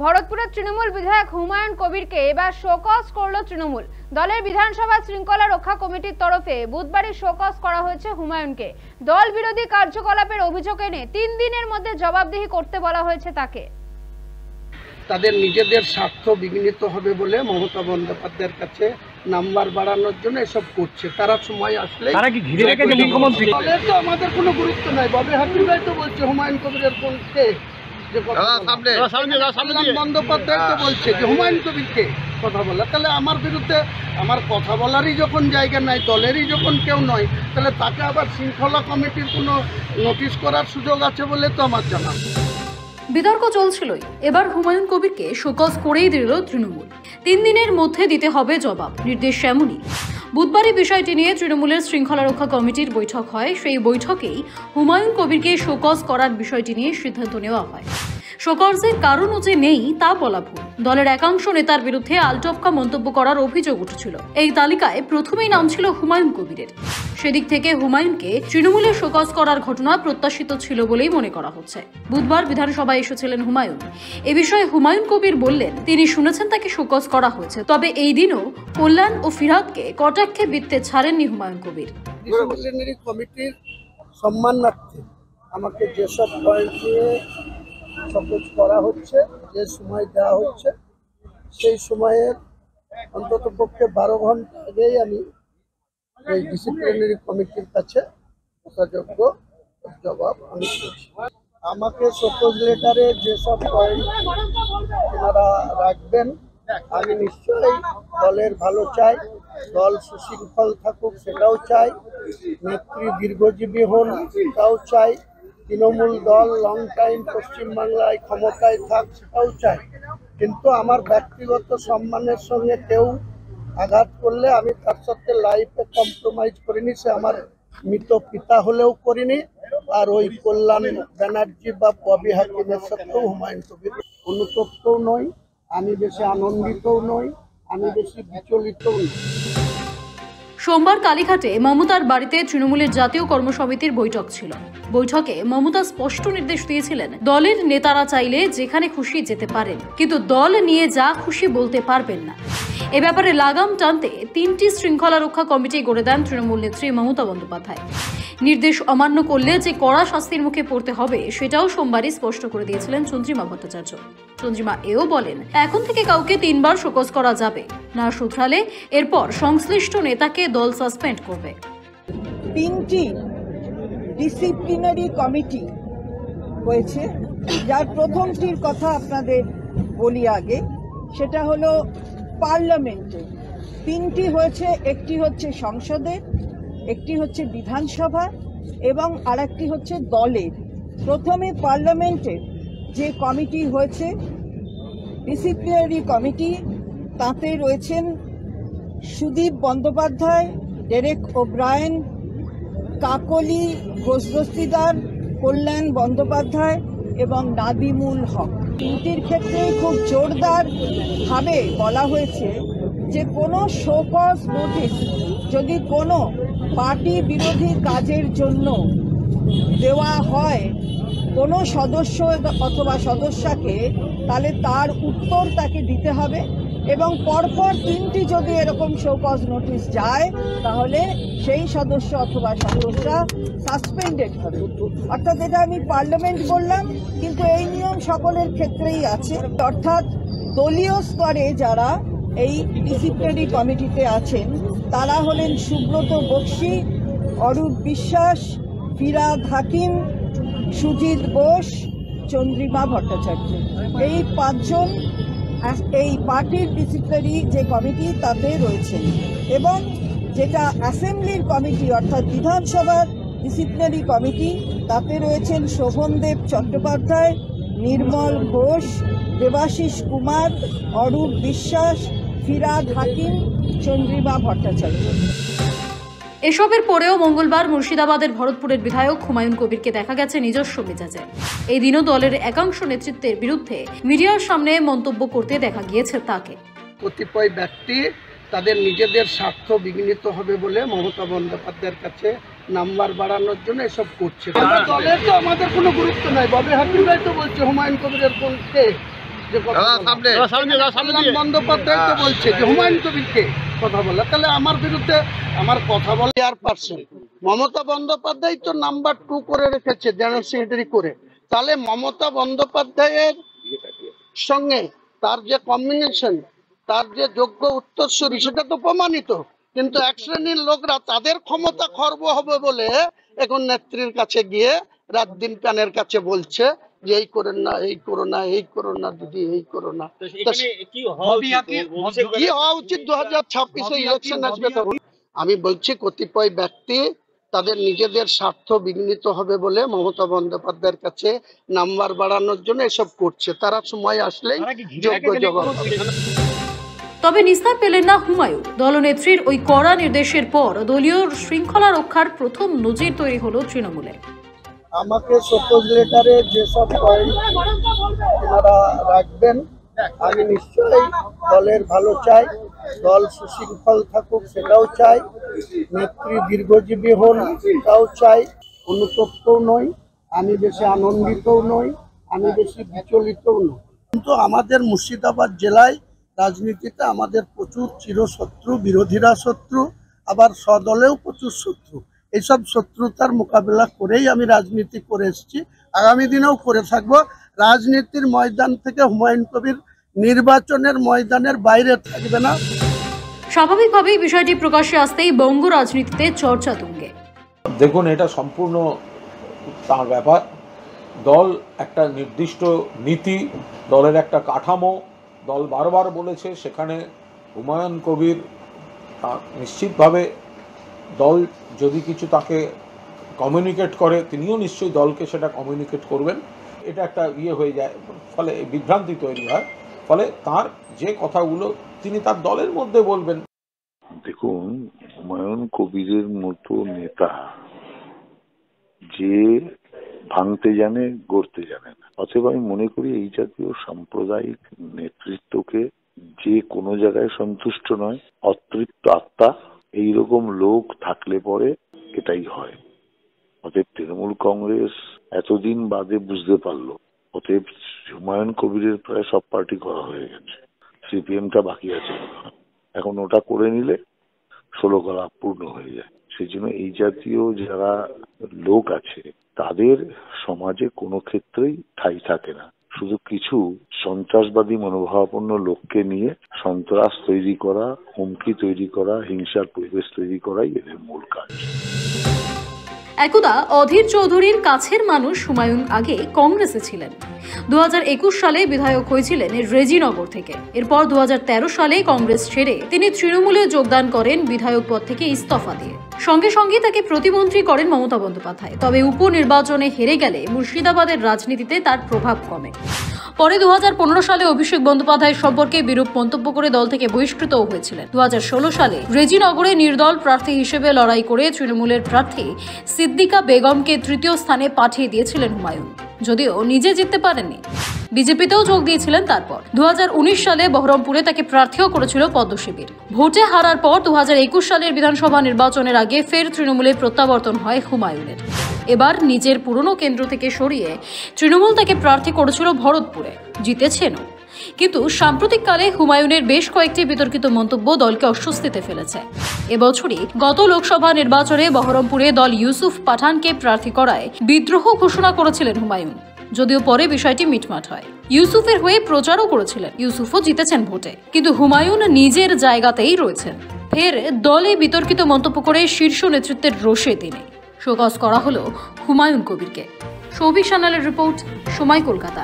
ভরতপুরের তৃণমূল বিধায়ক হুমায়ুন কবিরকে এবার শোকজ করল তৃণমূল। দলের বিধানসভা শৃঙ্খলা রক্ষা কমিটির তরফে বুধবারই শোকজ করা হয়েছে হুমায়ুনকে। দল বিরোধী কার্যকলাপের অভিযোগ এনে 3 দিনের মধ্যে জবাবদিহি করতে বলা হয়েছে তাকে। তাদের নিজেদের স্বার্থ বিঘ্নিত হবে বলে মমতা বন্দ্যোপাধ্যায়ের কাছে নাম্বার বাড়ানোর জন্য এসব করছে। তারা সময় আসলে তারা কি ঘিরে রেখেছে মুখ্যমন্ত্রী? তো আমাদের কোনো গুরুত্ব নাই। ববে হাকিমরাই তো বলছে হুমায়ুন কবিরের কোনকে বন্দ্যোপাধ্যায় তো বলছে যে হুমায়ুন কবিরকে কথা বলা। তাহলে আমার বিরুদ্ধে আমার কথা বলারই যখন জায়গা নাই, দলেরই যখন কেউ নয়, তাহলে তাকে আবার শৃঙ্খলা কমিটির কোনো নোটিশ করার সুযোগ আছে বলে তো আমার জানা। বিতর্ক চলছিলই, এবার হুমায়ুন কবিরকে শোকজ করেই দিল তৃণমূল। 3 দিনের মধ্যে দিতে হবে জবাব, নির্দেশ এমনই। বুধবারই বিষয়টি নিয়ে তৃণমূলের শৃঙ্খলা রক্ষা কমিটির বৈঠক হয়। সেই বৈঠকেই হুমায়ুন কবিরকে শোকজ করার বিষয়টি নিয়ে সিদ্ধান্ত নেওয়া হয়। শোকজের কারণও যে নেই তা বলা ভুল। দলের একাংশ নেতার বিরুদ্ধে আলটপকা মন্তব্য করার অভিযোগ উঠেছিল। এই তালিকায় প্রথমেই নাম ছিল হুমায়ুন কবিরের। সেদিক থেকে হুমায়ুনকে তৃণমূলের শোকজ করার ঘটনা প্রত্যাশিত ছিল বলেই মনে করা হচ্ছে। বুধবার বিধানসভায় এসেছিলেন হুমায়ুন। এ বিষয়ে হুমায়ুন কবির বললেন তিনি শুনেছেন তাকে শোকজ করা হয়েছে, তবে এই দিনও কল্যাণ ও ফিরহাদকে কটাক্ষে বৃত্তে ছাড়েননি হুমায়ুন কবির। ডিসিপ্লিনারি কমিটির সম্মানার্থে আমাকে যেসব পয়েন্ট নিয়ে শোকজ করা হচ্ছে, যে সময় দেওয়া হচ্ছে, সেই সময়ের অন্তত পক্ষে 12 ঘন্টা আগেই আমি এই ডিসিপ্লিনারি কমিটির কাছে যথাযোগ্য জবাব আমি করছি। আমাকে শোকজ লেটারে যেসব পয়েন্ট ওনারা রাখবেন, আমি নিশ্চয়ই দলের ভালো চাই, দল সুশৃঙ্খল থাকুক সেটাও চাই, নেত্রী দীর্ঘজীবী হন সেটাও চাই, তৃণমূল দল লং টাইম পশ্চিমবাংলায় ক্ষমতায় থাক সেটাও চাই। কিন্তু আমার ব্যক্তিগত সম্মানের সঙ্গে কেউ আঘাত করলে আমি তার সাথে লাইফে কম্প্রোমাইজ করিনি। সে আমার মৃত পিতা হলেও করিনি, আর ওই কল্যাণ ব্যানার্জি বা ববি হাকিমের সাথেও হুমায়ুন কবির অনুতপ্তও নই, আমি বেশি আনন্দিতও নই, আমি বেশি বিচলিতও নই। সোমবার কালীঘাটে মমতার বাড়িতে তৃণমূলের জাতীয় কর্মসমিতির বৈঠক ছিল। বৈঠকে মমতা স্পষ্ট নির্দেশ দিয়েছিলেন দলের নেতারা চাইলে যেখানে খুশি যেতে পারেন, কিন্তু দল নিয়ে যা খুশি বলতে পারবেন না। এ ব্যাপারে লাগাম টানতে 3টি শৃঙ্খলা রক্ষা কমিটি গড়ে দেন তৃণমূল নেত্রী মমতা বন্দ্যোপাধ্যায়। নির্দেশ অমান্য করলে যে কড়া শাস্তির মুখে পড়তে হবে সেটাও সোমবারই স্পষ্ট করে দিয়েছিলেন চন্দ্রিমা ভট্টাচার্য। চন্দ্রিমা এও বলেন এখন থেকে কাউকে 3 বার শোকজ করা যাবে না, শুধরালে এরপর সংশ্লিষ্ট নেতাকে দল সাসপেন্ড করবে। 3টি ডিসিপ্লিনারি কমিটি হয়েছে, যার প্রথমটির কথা আপনাদের বলি আগে। সেটা হলো পার্লামেন্টে 3টি হয়েছে, একটি হচ্ছে সংসদের, একটি হচ্ছে বিধানসভা এবং আরেকটি হচ্ছে দলের। প্রথমে পার্লামেন্টের যে কমিটি হয়েছে ডিসিপ্লিনারি কমিটি, তাতে রয়েছেন সুদীপ বন্দ্যোপাধ্যায়, ডেরেক ওব্রায়েন, কাকলি ঘোষদস্তিদার, কল্যাণ বন্দ্যোপাধ্যায় এবং নাদিমুল হক। 3টির ক্ষেত্রে খুব জোরদার ভাবে বলা হয়েছে যে কোনো শোকজ নোটিশ যদি কোনো পার্টি বিরোধী কাজের জন্য দেওয়া হয় কোনো সদস্য অথবা সদস্যকে, তাহলে তার উত্তর তাকে দিতে হবে এবং পরপর 3টি যদি এরকম শোকজ নোটিশ যায় তাহলে সেই সদস্য অথবা সদস্যা সাসপেন্ডেড হবে। অর্থাৎ এটা আমি পার্লামেন্ট বললাম, কিন্তু এই নিয়ম সকলের ক্ষেত্রেই আছে। অর্থাৎ দলীয় স্তরে যারা এই ডিসিপ্লিনারি কমিটিতে আছেন তারা হলেন সুব্রত বক্সি, অরূপ বিশ্বাস, ফিরহাদ হাকিম, সুজিত বোস, চন্দ্রিমা ভট্টাচার্য। এই 5 জন এই পার্টির ডিসিপ্লিনারি যে কমিটি তাতে রয়েছেন। এবং যেটা অ্যাসেম্বলির কমিটি অর্থাৎ বিধানসভার ডিসিপ্লিনারি কমিটি, তাতে রয়েছেন শোভনদেব চট্টোপাধ্যায়, নির্মল ঘোষ, দেবাশিস কুমার, অরূপ বিশ্বাস, ফিরহাদ হাকিম, চন্দ্রিমা ভট্টাচার্য। এসবের পরেও মঙ্গলবার মুর্শিদাবাদের ভরতপুরের বিধায়ক হুমায়ুন কবিরকে দেখা গেছে নিজস্ব মেজাজে। এই দিনও দলের একাংশ নেতৃত্বের বিরুদ্ধে মিডিয়ার সামনে মন্তব্য করতে দেখা গিয়েছে তাকে। কতিপয় ব্যক্তি তাদের নিজেদের স্বার্থ বিঘ্নিত হবে বলে মমতা বন্দ্যোপাধ্যায়ের কাছে নাম্বার বাড়ানোর জন্য এসব করছে। দলের তো আমাদের কোনো গুরুত্ব নাই। ববে হাকিমরাই তো বলছে হুমায়ুন কবিরের কোনকে যে কথা বন্দ্যোপাধ্যায় তো বলছে যে হুমায়ুন কবিরকে কথা বলে, তাহলে আমার বিরুদ্ধে আমার কথা বলে চেয়ারপারসন মমতা বন্দ্যোপাধ্যায় তো নাম্বার 2 করে রেখেছে জেনারেল সেক্রেটারি করে, তাহলে মমতা বন্দ্যোপাধ্যায়ের সঙ্গে তার যে কম্বিনেশন, তার যে যোগ্য উত্তরসূরি সেটা তো প্রমাণিত। কিন্তু এক শ্রেণীর লোকরা তাদের ক্ষমতা খর্ব হবে বলে এখন নেত্রীর কাছে গিয়ে রাত দিন প্যানের কাছে বলছে যে এই করেন না, এই করো না, এই করো না দিদি, এই করো না। কি হওয়া উচিত 2026-এ ইলেকশন আসবে তখন। আমি বলছি কতিপয় ব্যক্তি তাদের নিজেদের স্বার্থ বিঘ্নিত হবে বলে মমতা বন্দ্যোপাধ্যায়ের কাছে নাম্বার বাড়ানোর জন্য এসব করছে, তারা সময় আসলেই যোগ্য জবাব হবে। তবে নিস্তার পেলেন না হুমায়ুন। দলনেত্রীর ওই কড়া নির্দেশের পর দলীয় শৃঙ্খলা রক্ষার প্রথম নজির তৈরি হলো তৃণমূলে। আমাকে সপোজ লেটারে যেসব পয়েন্ট ওনারা রাখবেন, আমি নিশ্চয়ই দলের ভালো চাই, দল সুশৃঙ্খল থাকুক সেটাও চাই, নেত্রী দীর্ঘজীবী হন সেটাও চাই। অনুতপ্তও নই, আমি বেশি আনন্দিতও নই, আমি বেশি বিচলিতও নই। কিন্তু আমাদের মুর্শিদাবাদ জেলায় রাজনীতিতে আমাদের প্রচুর চিরশত্রু, বিরোধীরা শত্রু, আবার সদলেও প্রচুর শত্রু। এইসব শত্রুতার মোকাবেলা করেই আমি রাজনীতি করে এসেছি, আগামী দিনেও করে থাকবো। রাজনীতির ময়দান থেকে হুমায়ুন কবির নির্বাচনের ময়দানের বাইরে থাকবে না। স্বাভাবিকভাবেই বিষয়টি প্রকাশ্যে আসতেই বঙ্গ রাজনীতিতে চর্চা তুঙ্গে। দেখুন, এটা সম্পূর্ণ তার ব্যাপার। দল একটা নির্দিষ্ট নীতি, দলের একটা কাঠামো দল বারবার বলেছে, সেখানে হুমায়ুন কবির নিশ্চিতভাবে দল যদি কিছু তাকে কমিউনিকেট করে, তিনিও নিশ্চয়ই দলকে সেটা কমিউনিকেট করবেন। এটা একটা হয়ে যায়, ফলে বিভ্রান্তি তৈরি হয়, ফলে তার যে কথাগুলো তিনি তার দলের মধ্যে বলবেন। দেখুন, হুমায়ুন কবিরের মতো নেতা যে ভাঙতে জানে, গড়তে জানে না। অতএব আমি মনে করি এই জাতীয় সাম্প্রদায়িক নেতৃত্বকে যে কোনো জায়গায় সন্তুষ্ট নয়, অতৃপ্ত আত্মা এইরকম লোক থাকলে পরে এটাই হয়। অতএব তৃণমূল কংগ্রেস এতদিন বাদে বুঝতে পারলো, অতএব হুমায়ুন কবিরের প্রায় সব পার্টি করা হয়ে গেছে, সিপিএমটা বাকি আছে, এখন ওটা করে নিলে 16 গলা পূর্ণ হয়ে যায়। সেই জন্য এই জাতীয় যারা লোক আছে তাদের সমাজে কোনো ক্ষেত্রেই ঠাঁই থাকে না। শুধু কিছু সন্ত্রাসবাদী মনোভাবাপন্ন লোককে নিয়ে সন্ত্রাস তৈরি করা, হুমকি তৈরি করা, হিংসার পরিবেশ তৈরি করাই এদের মূল কাজ। একদা অধীর চৌধুরীর কাছের মানুষ হুমায়ুন আগে কংগ্রেসে ছিলেন। 2021 সালে বিধায়ক হয়েছিলেন রেজিনগর থেকে। এরপর 2013 সালে কংগ্রেস ছেড়ে তিনি তৃণমূলে যোগদান করেন বিধায়ক পদ থেকে ইস্তফা দিয়ে। সঙ্গে সঙ্গে তাকে প্রতিমন্ত্রী করেন মমতা বন্দ্যোপাধ্যায়। তবে উপনির্বাচনে হেরে গেলে মুর্শিদাবাদের রাজনীতিতে তার প্রভাব কমে। পরে 2015 সালে অভিষেক বন্দ্যোপাধ্যায় সম্পর্কে বিরূপ মন্তব্য করে দল থেকে বহিষ্কৃতও হয়েছিলেন। 2016 সালে রেজিনগরে নির্দল প্রার্থী হিসেবে লড়াই করে তৃণমূলের প্রার্থী সিদ্দিকা বেগমকে তৃতীয় স্থানে পাঠিয়ে দিয়েছিলেন হুমায়ুন, যদিও নিজে জিততে পারেননি। বিজেপিতেও যোগ দিয়েছিলেন। তারপর 2019 সালে বহরমপুরে তাকে প্রার্থীও করেছিল পদ্মশিবির। ভোটে হারার পর 2021 সালের বিধানসভা নির্বাচনের আগে ফের তৃণমূলে প্রত্যাবর্তন হয় হুমায়ুনের। এবার নিজের পুরনো কেন্দ্র থেকে সরিয়ে তৃণমূল তাকে প্রার্থী করেছিল ভরতপুরে, জিতেছেনও। কিন্তু সাম্প্রতিককালে হুমায়ুনের বেশ কয়েকটি বিতর্কিত মন্তব্য দলকে অস্বস্তিতে ফেলেছে। এবছরই গত লোকসভা নির্বাচনে বহরমপুরে দল ইউসুফ পাঠানকে প্রার্থী করায় বিদ্রোহ ঘোষণা করেছিলেন হুমায়ুন, যদিও পরে বিষয়টি মিটমাট হয়। ইউসুফের হয়ে প্রচারও করেছিলেন, ইউসুফও জিতেছেন ভোটে, কিন্তু হুমায়ুন নিজের জায়গাতেই রয়েছেন। ফের দলে বিতর্কিত মন্তব্য করে শীর্ষ নেতৃত্বের রোষে তিনি শোকজ করা হলো হুমায়ুন কবিরকে। সৌভিক সান্যালের রিপোর্ট, সময়, কলকাতা।